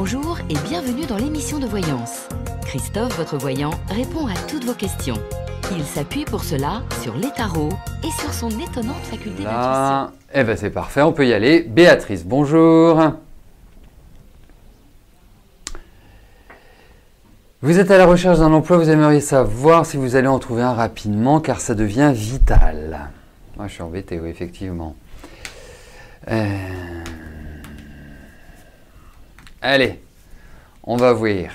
Bonjour et bienvenue dans l'émission de voyance. Christophe, votre voyant, répond à toutes vos questions. Il s'appuie pour cela sur les tarots et sur son étonnante faculté d'intuition. Eh ben c'est parfait, on peut y aller. Béatrice, bonjour. Vous êtes à la recherche d'un emploi, vous aimeriez savoir si vous allez en trouver un rapidement car ça devient vital. Moi je suis embêté, oui, effectivement. Allez, on va voir.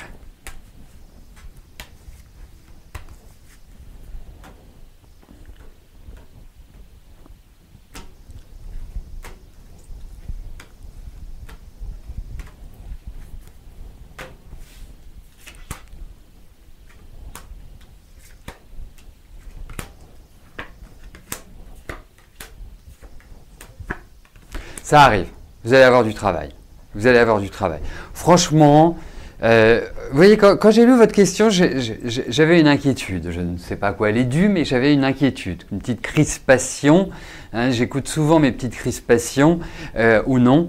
Ça arrive, vous allez avoir du travail. Vous allez avoir du travail. Franchement, vous voyez, quand j'ai lu votre question, j'avais une inquiétude. Je ne sais pas à quoi elle est due, mais j'avais une inquiétude, une petite crispation. Hein, j'écoute souvent mes petites crispations, ou non.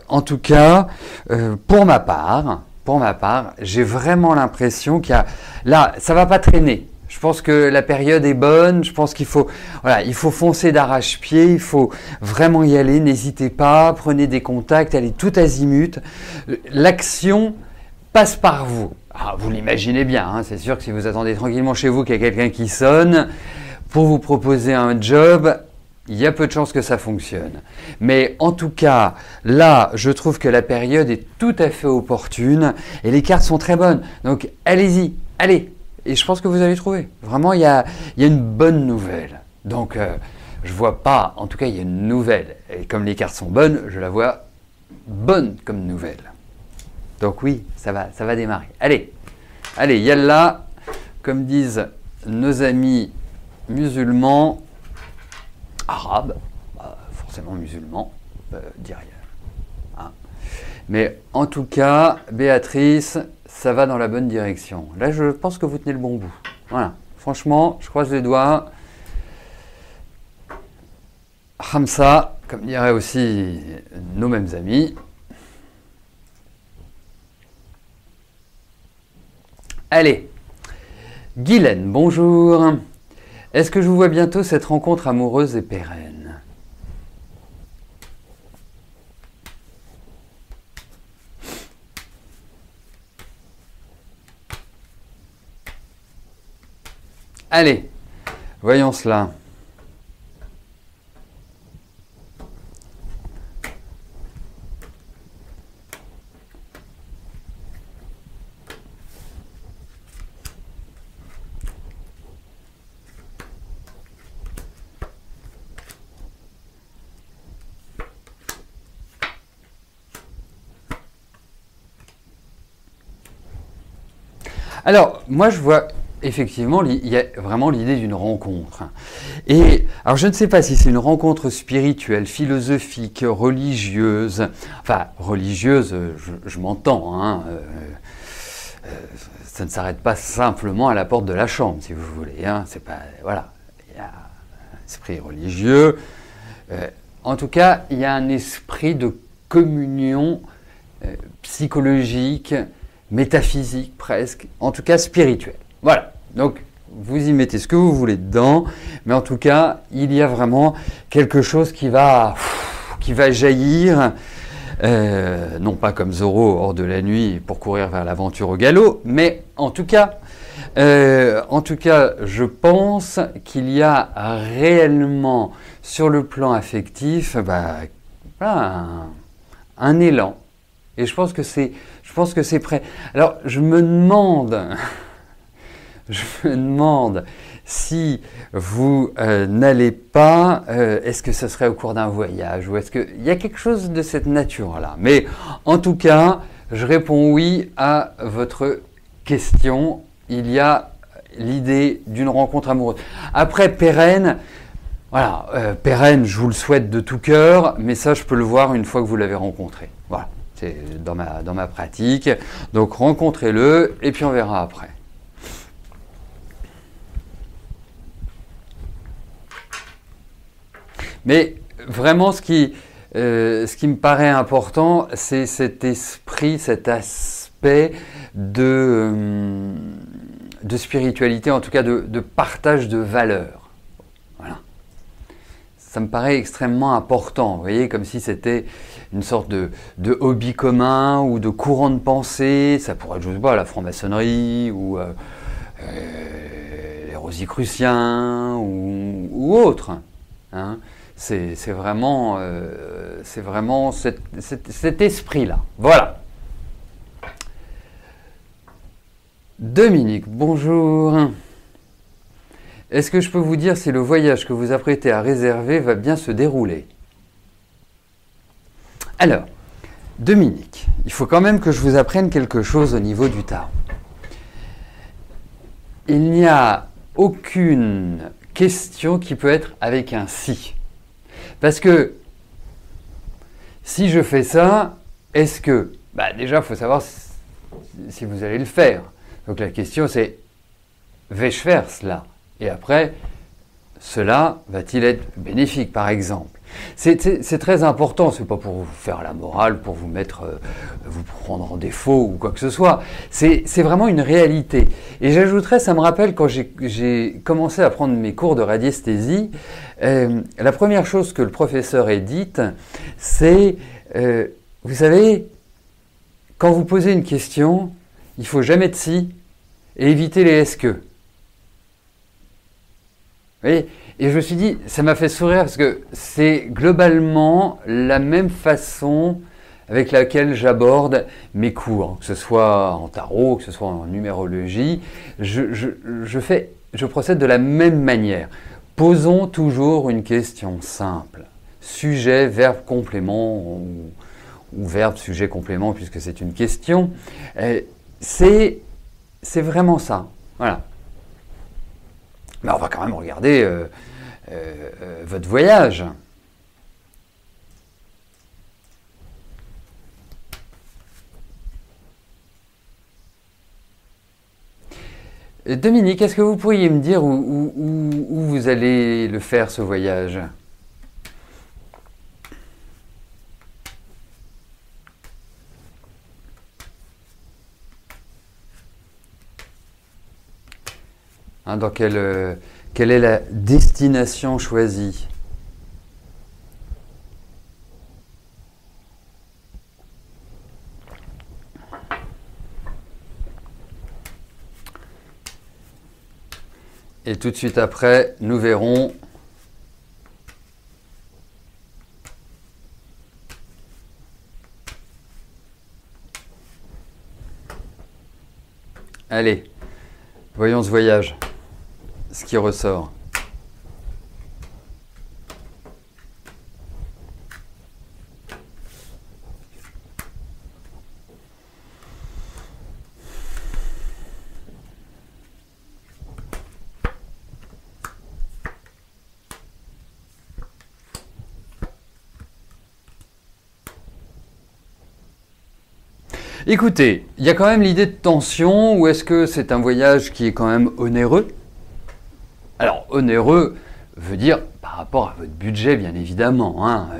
En tout cas, pour ma part, j'ai vraiment l'impression qu'il y a... Là, ça ne va pas traîner. Je pense que la période est bonne, je pense qu'il faut foncer d'arrache-pied, il faut vraiment y aller, n'hésitez pas, prenez des contacts, allez tout azimut. L'action passe par vous. Ah, vous l'imaginez bien, hein, c'est sûr que si vous attendez tranquillement chez vous qu'il y a quelqu'un qui sonne pour vous proposer un job, il y a peu de chances que ça fonctionne. Mais en tout cas, là, je trouve que la période est tout à fait opportune et les cartes sont très bonnes. Donc allez-y, allez. Et je pense que vous allez trouver. Vraiment, il y a une bonne nouvelle. Donc, je vois pas, en tout cas, il y a une nouvelle. Et comme les cartes sont bonnes, je la vois bonne comme nouvelle. Donc oui, ça va démarrer. Allez, yallah, comme disent nos amis musulmans, arabes, forcément musulmans, dis rien. Hein. Mais en tout cas, Béatrice, ça va dans la bonne direction. Là, je pense que vous tenez le bon bout. Voilà. Franchement, je croise les doigts. Hamza, comme diraient aussi nos mêmes amis. Allez. Guylaine, bonjour. Est-ce que je vous vois bientôt cette rencontre amoureuse et pérenne ? Allez, voyons cela. Alors, moi je vois... Effectivement, il y a vraiment l'idée d'une rencontre. Et alors, je ne sais pas si c'est une rencontre spirituelle, philosophique, religieuse. Enfin, religieuse, je m'entends. Hein, ça ne s'arrête pas simplement à la porte de la chambre, si vous voulez. Hein, c'est pas, voilà, il y a un esprit religieux. En tout cas, il y a un esprit de communion psychologique, métaphysique presque, en tout cas spirituelle. Voilà. Donc, vous y mettez ce que vous voulez dedans, mais en tout cas, il y a vraiment quelque chose qui va jaillir, non pas comme Zorro hors de la nuit pour courir vers l'aventure au galop, mais en tout cas, je pense qu'il y a réellement sur le plan affectif, un élan, et je pense que c'est prêt. Alors, je me demande si vous n'allez pas, est-ce que ce serait au cours d'un voyage ou est-ce qu'il y a quelque chose de cette nature-là. Mais en tout cas, je réponds oui à votre question. Il y a l'idée d'une rencontre amoureuse. Après, pérenne, voilà, pérenne, je vous le souhaite de tout cœur, mais ça, je peux le voir une fois que vous l'avez rencontré. Voilà, c'est dans ma pratique. Donc, rencontrez-le et puis on verra après. Mais vraiment, ce qui ce qui me paraît important, c'est cet esprit, cet aspect de spiritualité, en tout cas de partage de valeurs. Voilà. Ça me paraît extrêmement important, vous voyez, comme si c'était une sorte de hobby commun ou de courant de pensée. Ça pourrait être, je sais pas, la franc-maçonnerie ou les Rosicruciens ou autre. Hein. C'est vraiment cet esprit-là. Voilà. Dominique, bonjour. Est-ce que je peux vous dire si le voyage que vous apprêtez à réserver va bien se dérouler? Alors, Dominique, il faut quand même que je vous apprenne quelque chose au niveau du tarot. Il n'y a aucune question qui peut être avec un si. Parce que si je fais ça, est-ce que... déjà, il faut savoir si vous allez le faire. Donc la question c'est, vais-je faire cela? Et après, cela va-t-il être bénéfique, par exemple? C'est très important, c'est pas pour vous faire la morale, pour vous mettre, vous prendre en défaut ou quoi que ce soit. C'est vraiment une réalité. Et j'ajouterais, ça me rappelle quand j'ai commencé à prendre mes cours de radiesthésie, la première chose que le professeur ait dite, c'est, vous savez, quand vous posez une question, il faut jamais de si et éviter les est-ce que. Vous voyez? Et je me suis dit, ça m'a fait sourire parce que c'est globalement la même façon avec laquelle j'aborde mes cours, que ce soit en tarot, que ce soit en numérologie. Je procède de la même manière. Posons toujours une question simple. Sujet, verbe, complément, ou verbe, sujet, complément, puisque c'est une question. C'est vraiment ça. Voilà. Mais on va quand même regarder votre voyage. Dominique, est-ce que vous pourriez me dire où vous allez le faire, ce voyage ? Dans quelle est la destination choisie? Et tout de suite après, nous verrons allez, voyons ce voyage, ce qui ressort. Écoutez, il y a quand même l'idée de tension, ou est-ce que c'est un voyage qui est quand même onéreux? Alors, onéreux veut dire par rapport à votre budget, bien évidemment. Hein.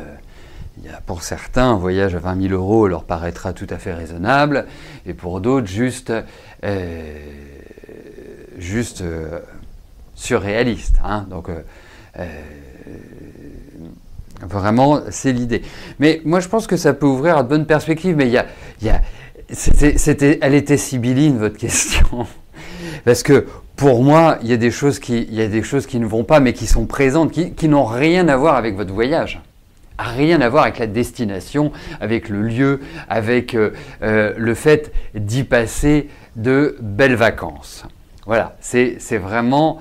Il y a pour certains, un voyage à 20 000 € leur paraîtra tout à fait raisonnable, et pour d'autres, juste surréaliste. Hein. Donc, vraiment, c'est l'idée. Mais moi, je pense que ça peut ouvrir à de bonnes perspectives, mais elle était sibylline, votre question. Parce que pour moi, il y a des choses qui ne vont pas, mais qui sont présentes, qui n'ont rien à voir avec votre voyage. Rien à voir avec la destination, avec le lieu, avec le fait d'y passer de belles vacances. Voilà, c'est vraiment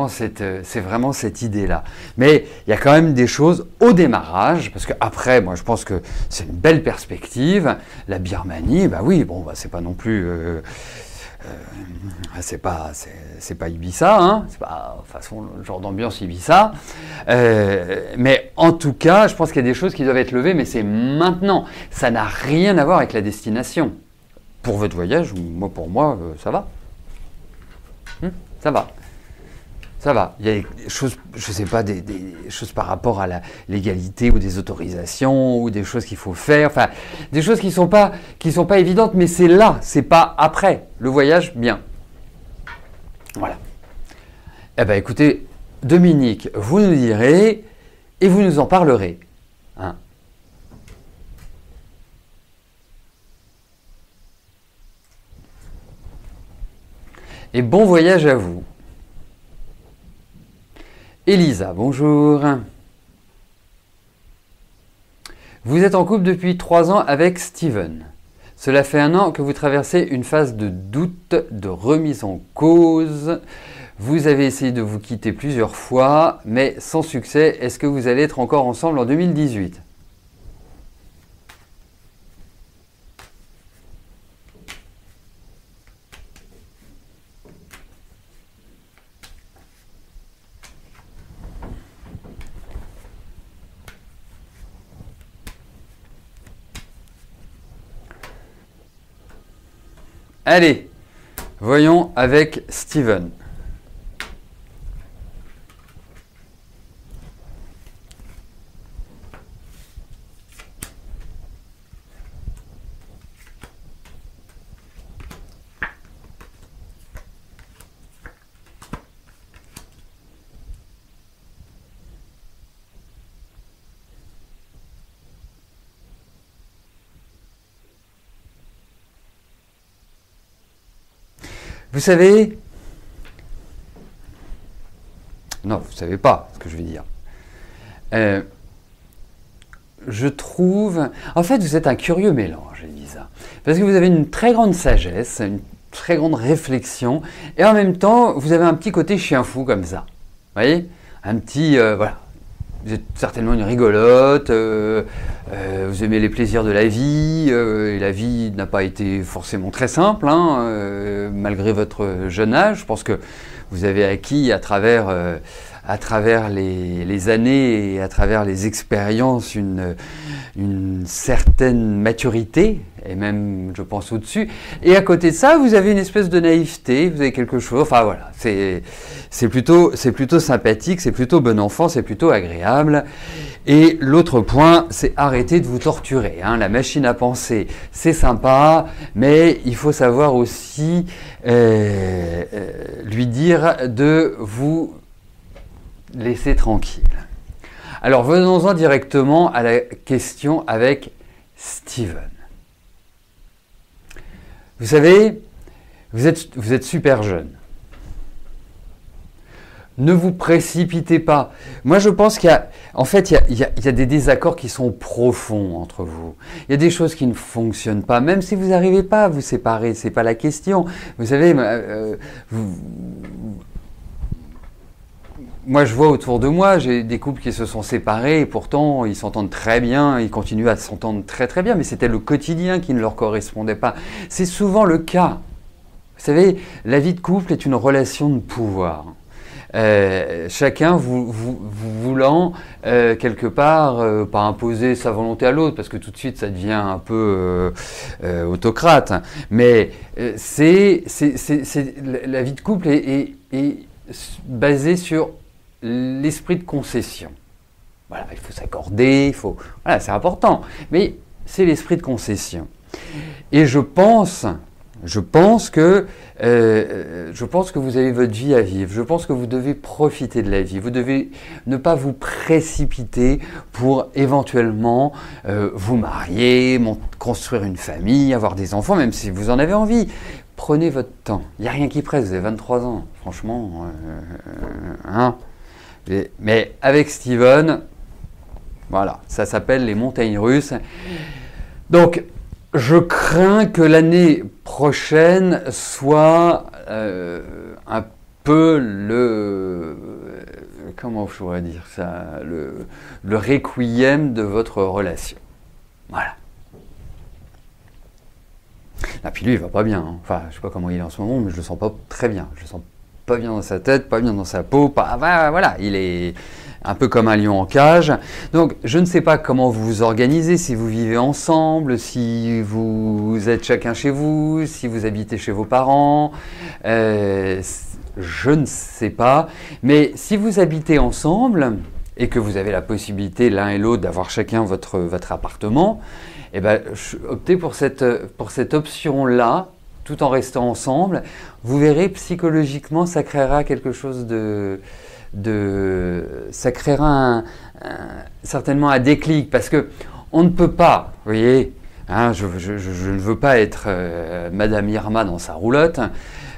cette idée-là. Mais il y a quand même des choses au démarrage, parce qu'après, moi je pense que c'est une belle perspective. La Birmanie, oui, c'est pas non plus... c'est pas Ibiza, hein, c'est pas de toute façon le genre d'ambiance Ibiza. Mais en tout cas, je pense qu'il y a des choses qui doivent être levées, mais c'est maintenant. Ça n'a rien à voir avec la destination. Pour votre voyage, ou pour moi, ça va. Ça va. Ça va. Il y a des choses, je ne sais pas, des choses par rapport à la légalité ou des autorisations ou des choses qu'il faut faire. Enfin, des choses qui sont pas évidentes, mais c'est là, c'est pas après. Le voyage, bien. Voilà. Eh bien, écoutez, Dominique, vous nous direz et vous nous en parlerez. Hein. Et bon voyage à vous. Elisa, bonjour. Vous êtes en couple depuis 3 ans avec Steven. Cela fait 1 an que vous traversez une phase de doute, de remise en cause. Vous avez essayé de vous quitter plusieurs fois, mais sans succès. Est-ce que vous allez être encore ensemble en 2018 ? Allez, voyons avec Steven. Vous savez, non, vous ne savez pas ce que je vais dire. Je trouve, en fait, vous êtes un curieux mélange, Elisa, parce que vous avez une très grande sagesse, une très grande réflexion, et en même temps, vous avez un petit côté chien fou comme ça. Vous voyez, un petit, voilà. Vous êtes certainement une rigolote, vous aimez les plaisirs de la vie, et la vie n'a pas été forcément très simple, hein, malgré votre jeune âge. Je pense que vous avez acquis à travers les années et à travers les expériences une certaine maturité, et même, je pense, au-dessus. Et à côté de ça, vous avez une espèce de naïveté, vous avez quelque chose, enfin voilà, c'est plutôt sympathique, c'est plutôt bon enfant, c'est plutôt agréable. Et l'autre point, c'est arrêter de vous torturer. Hein. La machine à penser, c'est sympa, mais il faut savoir aussi lui dire de vous laisser tranquille. Alors venons-en directement à la question avec Steven. Vous savez, vous êtes super jeune. Ne vous précipitez pas. Moi, je pense qu'il y a des désaccords qui sont profonds entre vous. Il y a des choses qui ne fonctionnent pas, même si vous n'arrivez pas à vous séparer, c'est pas la question. Vous savez, moi, je vois autour de moi, j'ai des couples qui se sont séparés et pourtant ils s'entendent très bien, ils continuent à s'entendre très très bien, mais c'était le quotidien qui ne leur correspondait pas. C'est souvent le cas. Vous savez, la vie de couple est une relation de pouvoir. Chacun voulant quelque part pas imposer sa volonté à l'autre, parce que tout de suite ça devient un peu autocrate. Mais la vie de couple est basée sur l'esprit de concession. Voilà, il faut s'accorder, voilà, c'est important, mais c'est l'esprit de concession. Et je pense que vous avez votre vie à vivre. Je pense que vous devez profiter de la vie. Vous devez ne pas vous précipiter pour éventuellement vous marier, construire une famille, avoir des enfants, même si vous en avez envie. Prenez votre temps. Il n'y a rien qui presse. Vous avez 23 ans, franchement. Hein. Mais avec Steven, voilà, ça s'appelle les montagnes russes. Donc, je crains que l'année prochaine soit un peu comment je pourrais dire ça, le requiem de votre relation. Voilà. Ah, puis lui, il va pas bien. Hein. Enfin, je sais pas comment il est en ce moment, mais je le sens pas très bien. Je le sens pas bien dans sa tête, pas bien dans sa peau. Voilà, il est un peu comme un lion en cage. Donc, je ne sais pas comment vous vous organisez, si vous vivez ensemble, si vous êtes chacun chez vous, si vous habitez chez vos parents. je ne sais pas. Mais si vous habitez ensemble et que vous avez la possibilité l'un et l'autre d'avoir chacun votre appartement, eh ben, optez pour cette option-là, tout en restant ensemble. Vous verrez, psychologiquement, ça créera quelque chose ça créera certainement un déclic, parce que on ne peut pas, vous voyez, hein, je ne veux pas être Madame Irma dans sa roulotte.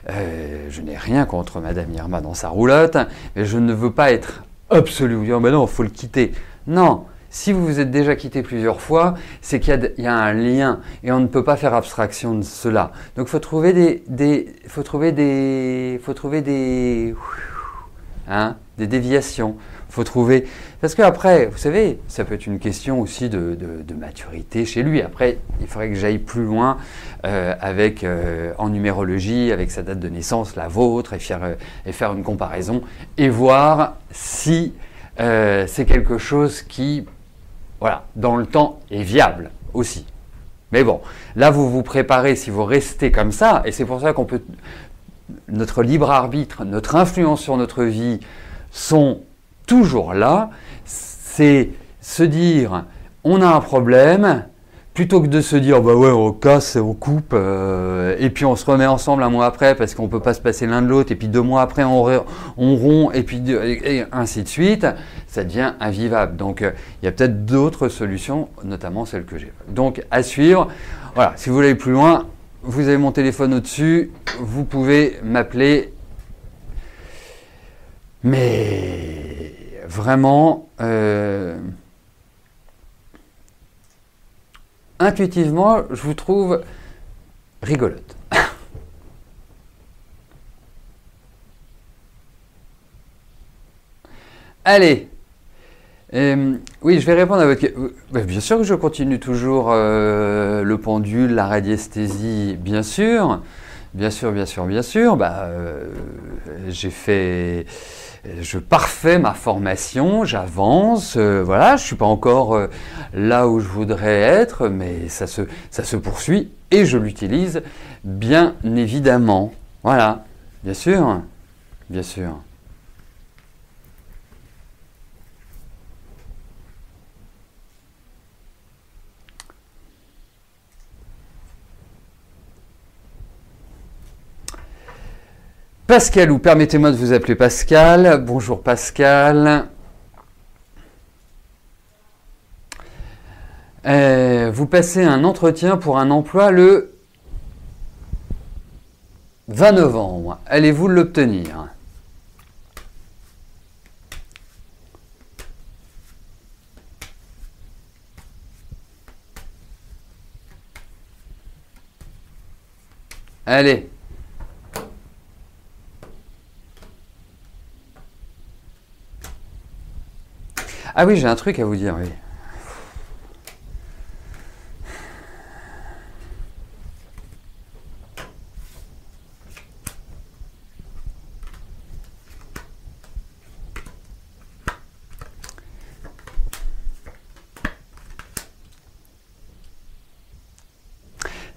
Je n'ai rien contre Madame Irma dans sa roulotte, mais je ne veux pas être absolu. Oh, ben non, il faut le quitter. Non, si vous vous êtes déjà quitté plusieurs fois, c'est qu'il y a un lien et on ne peut pas faire abstraction de cela. Donc, il faut trouver des déviations. Faut trouver, parce qu'après, vous savez, ça peut être une question aussi de maturité chez lui. Après, il faudrait que j'aille plus loin en numérologie, avec sa date de naissance, la vôtre, et faire une comparaison et voir si c'est quelque chose qui, voilà, dans le temps est viable aussi. Mais bon, là vous vous préparez, si vous restez comme ça, et c'est pour ça qu'on peut, notre libre arbitre, notre influence sur notre vie sont toujours là. C'est se dire on a un problème, plutôt que de se dire bah ouais, on casse, on coupe, et puis on se remet ensemble un mois après parce qu'on ne peut pas se passer l'un de l'autre, et puis 2 mois après on rompt, et puis et ainsi de suite, ça devient invivable. Donc il y a peut-être d'autres solutions, notamment celles que j'ai. Donc à suivre. Voilà, si vous voulez aller plus loin, vous avez mon téléphone au-dessus, vous pouvez m'appeler. Mais vraiment, intuitivement, je vous trouve rigolote. Allez, oui, je vais répondre à votre question. Bien sûr que je continue toujours le pendule, la radiesthésie, bien sûr. Bien sûr. Je parfais ma formation, j'avance, voilà, je ne suis pas encore là où je voudrais être, mais ça se poursuit et je l'utilise bien évidemment. Voilà, bien sûr. Pascal, ou permettez-moi de vous appeler Pascal. Bonjour Pascal. Vous passez un entretien pour un emploi le 20 novembre. Allez-vous l'obtenir? Allez. Ah oui, j'ai un truc à vous dire, oui.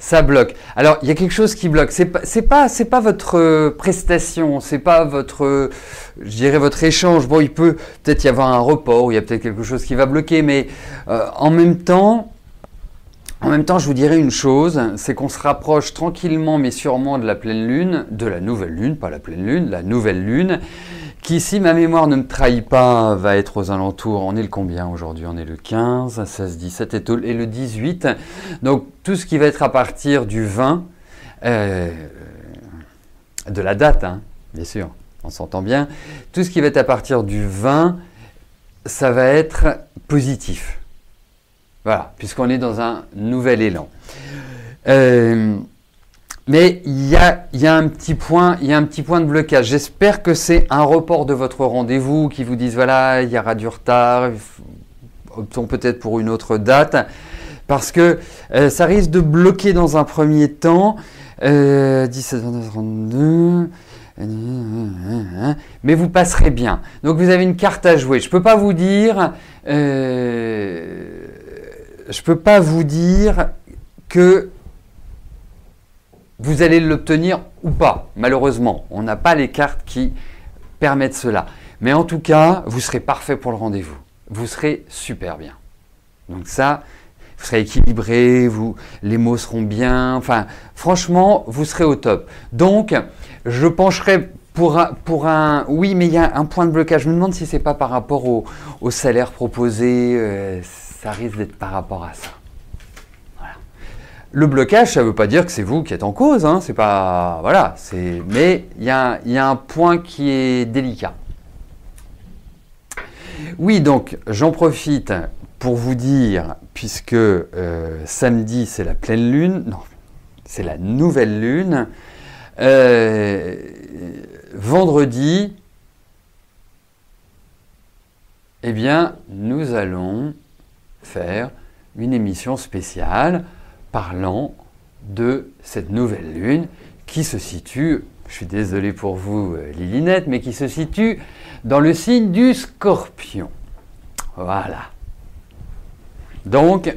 Ça bloque. Alors, il y a quelque chose qui bloque. C'est pas votre prestation, c'est pas votre, je dirais votre échange. Bon, il peut peut-être y avoir un report, il y a peut-être quelque chose qui va bloquer, mais en même temps, je vous dirais une chose, c'est qu'on se rapproche tranquillement, mais sûrement de la pleine lune, de la nouvelle lune, pas la pleine lune, la nouvelle lune, qui, si ma mémoire ne me trahit pas, va être aux alentours, on est le combien aujourd'hui? On est le 15, 16, 17 et le 18. Donc tout ce qui va être à partir du 20, de la date, hein, bien sûr, on s'entend bien, tout ce qui va être à partir du 20, ça va être positif. Voilà, puisqu'on est dans un nouvel élan. Mais il y a un petit point de blocage. J'espère que c'est un report de votre rendez-vous qui vous dise voilà, il y aura du retard, optons peut-être pour une autre date, parce que ça risque de bloquer dans un premier temps. 17, 29, 32. Mais vous passerez bien. Donc vous avez une carte à jouer. Je peux pas vous dire que vous allez l'obtenir ou pas, malheureusement. On n'a pas les cartes qui permettent cela. Mais en tout cas, vous serez parfait pour le rendez-vous. Vous serez super bien. Donc ça, vous serez équilibré, les mots seront bien. Enfin, franchement, vous serez au top. Donc, je pencherai pour un... Oui, mais il y a un point de blocage. Je me demande si ce n'est pas par rapport au salaire proposé. Ça risque d'être par rapport à ça. Voilà. Le blocage, ça ne veut pas dire que c'est vous qui êtes en cause. Hein. C'est pas... Voilà. Mais il y a un point qui est délicat. Oui, donc, j'en profite pour vous dire, puisque samedi, c'est la pleine lune. Non, c'est la nouvelle lune. Vendredi, eh bien, nous allons faire une émission spéciale parlant de cette nouvelle lune qui se situe, je suis désolé pour vous Lilinette, mais qui se situe dans le signe du Scorpion. Voilà. Donc,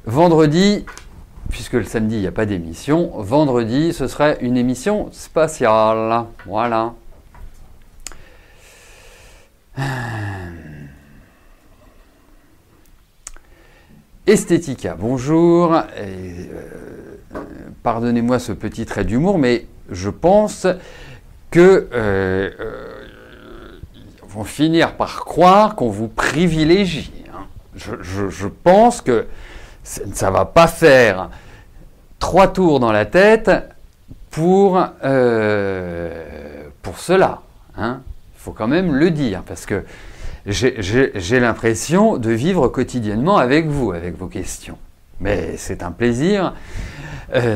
vendredi, puisque le samedi, il n'y a pas d'émission, vendredi, ce serait une émission spatiale. Voilà. Esthética, bonjour. Pardonnez-moi ce petit trait d'humour, mais je pense que ils vont finir par croire qu'on vous privilégie. Hein. Je pense que ça ne va pas faire 3 tours dans la tête pour cela. Hein. Il faut quand même le dire, parce que j'ai l'impression de vivre quotidiennement avec vous, avec vos questions. Mais c'est un plaisir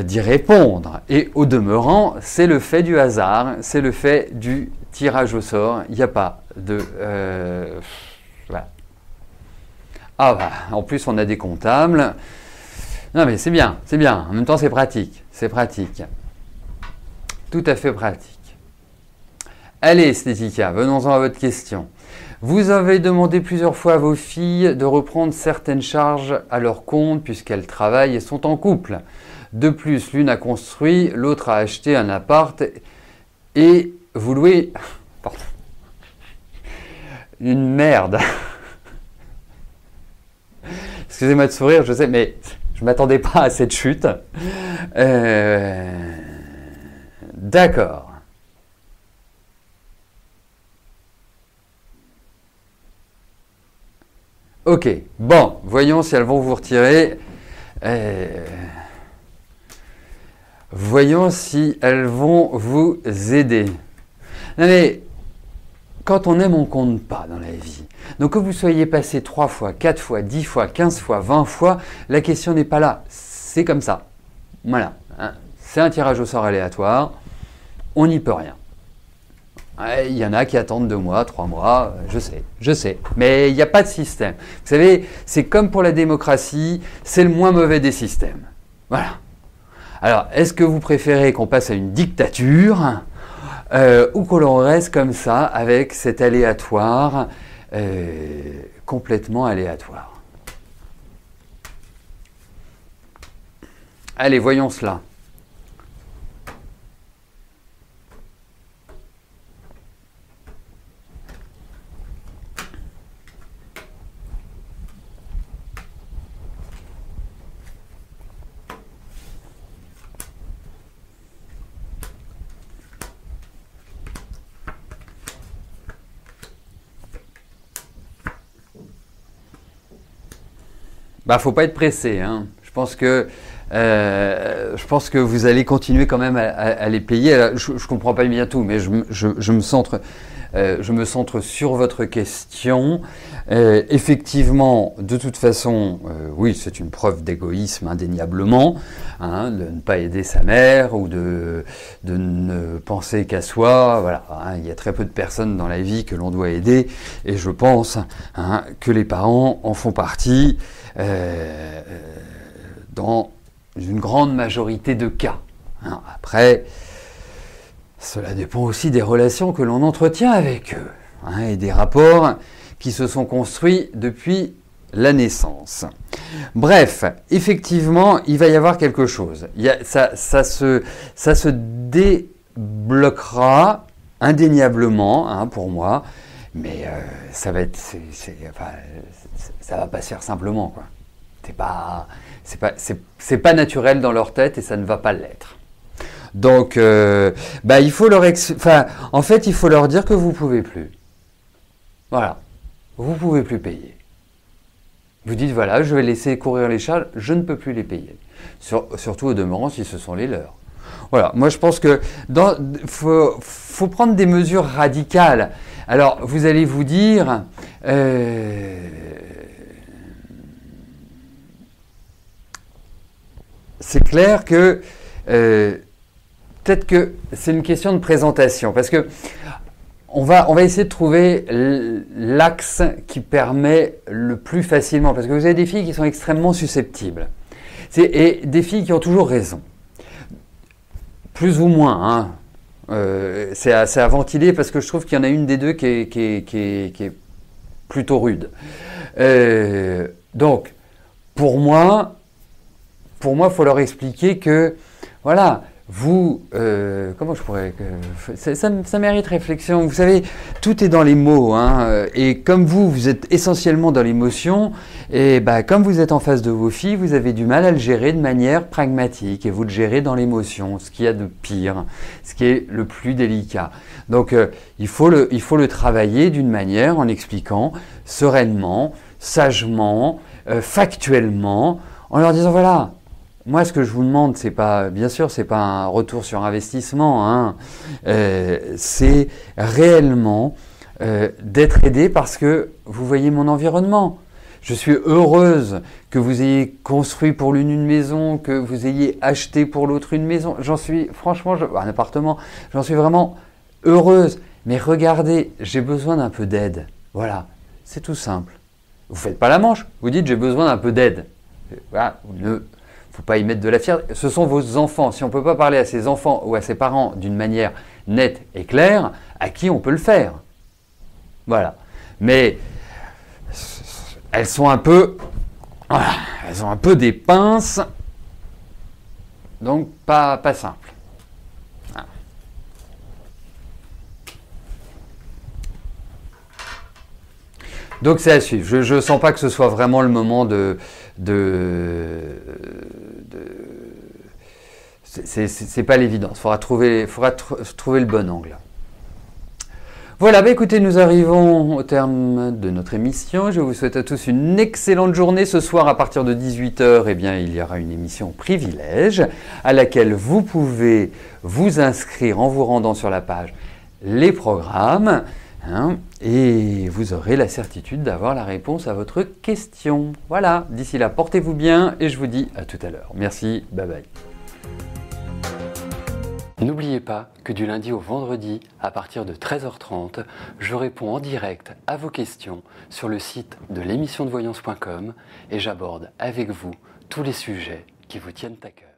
d'y répondre. Et au demeurant, c'est le fait du hasard, c'est le fait du tirage au sort. Il n'y a pas de... voilà. Ah bah, en plus on a des comptables. Non mais c'est bien, c'est bien. En même temps c'est pratique, c'est pratique. Tout à fait pratique. Allez Esthética, venons-en à votre question. Vous avez demandé plusieurs fois à vos filles de reprendre certaines charges à leur compte puisqu'elles travaillent et sont en couple. De plus, l'une a construit, l'autre a acheté un appart et vous louez... Pardon. Une merde. Excusez-moi de sourire, je sais, mais je ne m'attendais pas à cette chute. D'accord. Ok, bon, voyons si elles vont vous retirer. Voyons si elles vont vous aider. Non mais, quand on aime, on ne compte pas dans la vie. Donc que vous soyez passé 3 fois, 4 fois, 10 fois, 15 fois, 20 fois, la question n'est pas là. C'est comme ça. Voilà. Hein. C'est un tirage au sort aléatoire. On n'y peut rien. Il y en a qui attendent 2 mois, 3 mois, je sais. Mais il n'y a pas de système. Vous savez, c'est comme pour la démocratie, c'est le moins mauvais des systèmes. Voilà. Alors, est-ce que vous préférez qu'on passe à une dictature ou qu'on reste comme ça avec cet aléatoire complètement aléatoire? Allez, voyons cela. Bah, faut pas être pressé, hein. Je pense que vous allez continuer quand même à les payer. Je comprends pas bien tout, mais je me centre sur votre question. Effectivement, de toute façon, oui, c'est une preuve d'égoïsme indéniablement, hein, de ne pas aider sa mère ou de ne penser qu'à soi. Voilà, hein, il y a très peu de personnes dans la vie que l'on doit aider, et je pense que les parents en font partie dans une grande majorité de cas. Hein, après, cela dépend aussi des relations que l'on entretient avec eux, hein, et des rapports qui se sont construits depuis la naissance. Bref, effectivement, il va y avoir quelque chose. Ça se débloquera indéniablement, hein, pour moi, mais ça va être, ça va pas se faire simplement, quoi. C'est pas naturel dans leur tête et ça ne va pas l'être. Donc, il faut en fait, il faut leur dire que vous pouvez plus. Voilà, vous pouvez plus payer. Vous dites voilà, je vais laisser courir les chats, je ne peux plus les payer. Surtout au demeurant si ce sont les leurs. Voilà, moi je pense que faut prendre des mesures radicales. Alors, vous allez vous dire, c'est clair que peut-être que c'est une question de présentation, parce que on va essayer de trouver l'axe qui permet le plus facilement, parce que vous avez des filles qui sont extrêmement susceptibles, et des filles qui ont toujours raison, plus ou moins, hein. C'est à ventiler parce que je trouve qu'il y en a une des deux qui est plutôt rude. Donc, pour moi, il faut leur expliquer que, voilà, vous, comment je pourrais, ça mérite réflexion. Vous savez, tout est dans les mots, hein, et comme vous êtes essentiellement dans l'émotion, et comme vous êtes en face de vos filles, vous avez du mal à le gérer de manière pragmatique, et vous le gérez dans l'émotion, ce qu'il y a de pire, ce qui est le plus délicat. Donc, il faut le travailler d'une manière en expliquant sereinement, sagement, factuellement, en leur disant voilà. Moi, ce que je vous demande, bien sûr, c'est pas un retour sur investissement, hein. C'est réellement d'être aidé parce que vous voyez mon environnement. Je suis heureuse que vous ayez construit pour l'une une maison, que vous ayez acheté pour l'autre une maison. J'en suis, franchement, un appartement, j'en suis vraiment heureuse. Mais regardez, j'ai besoin d'un peu d'aide. Voilà, c'est tout simple. Vous faites pas la manche, vous dites j'ai besoin d'un peu d'aide. Voilà, faut pas y mettre de la fierté. Ce sont vos enfants. Si on ne peut pas parler à ses enfants ou à ses parents d'une manière nette et claire, à qui on peut le faire? Voilà. Mais elles sont un peu, voilà, elles ont un peu des pinces, donc pas simple. Voilà. Donc c'est à suivre. Je ne sens pas que ce soit vraiment le moment c'est pas l'évidence. Faudra trouver le bon angle. Voilà, écoutez, nous arrivons au terme de notre émission. Je vous souhaite à tous une excellente journée. Ce soir, à partir de 18h, il y aura une émission privilège à laquelle vous pouvez vous inscrire en vous rendant sur la page Les programmes, hein, et vous aurez la certitude d'avoir la réponse à votre question. Voilà, d'ici là, portez-vous bien et je vous dis à tout à l'heure. Merci, bye bye. N'oubliez pas que du lundi au vendredi, à partir de 13h30, je réponds en direct à vos questions sur le site de l'émissiondevoyance.com et j'aborde avec vous tous les sujets qui vous tiennent à cœur.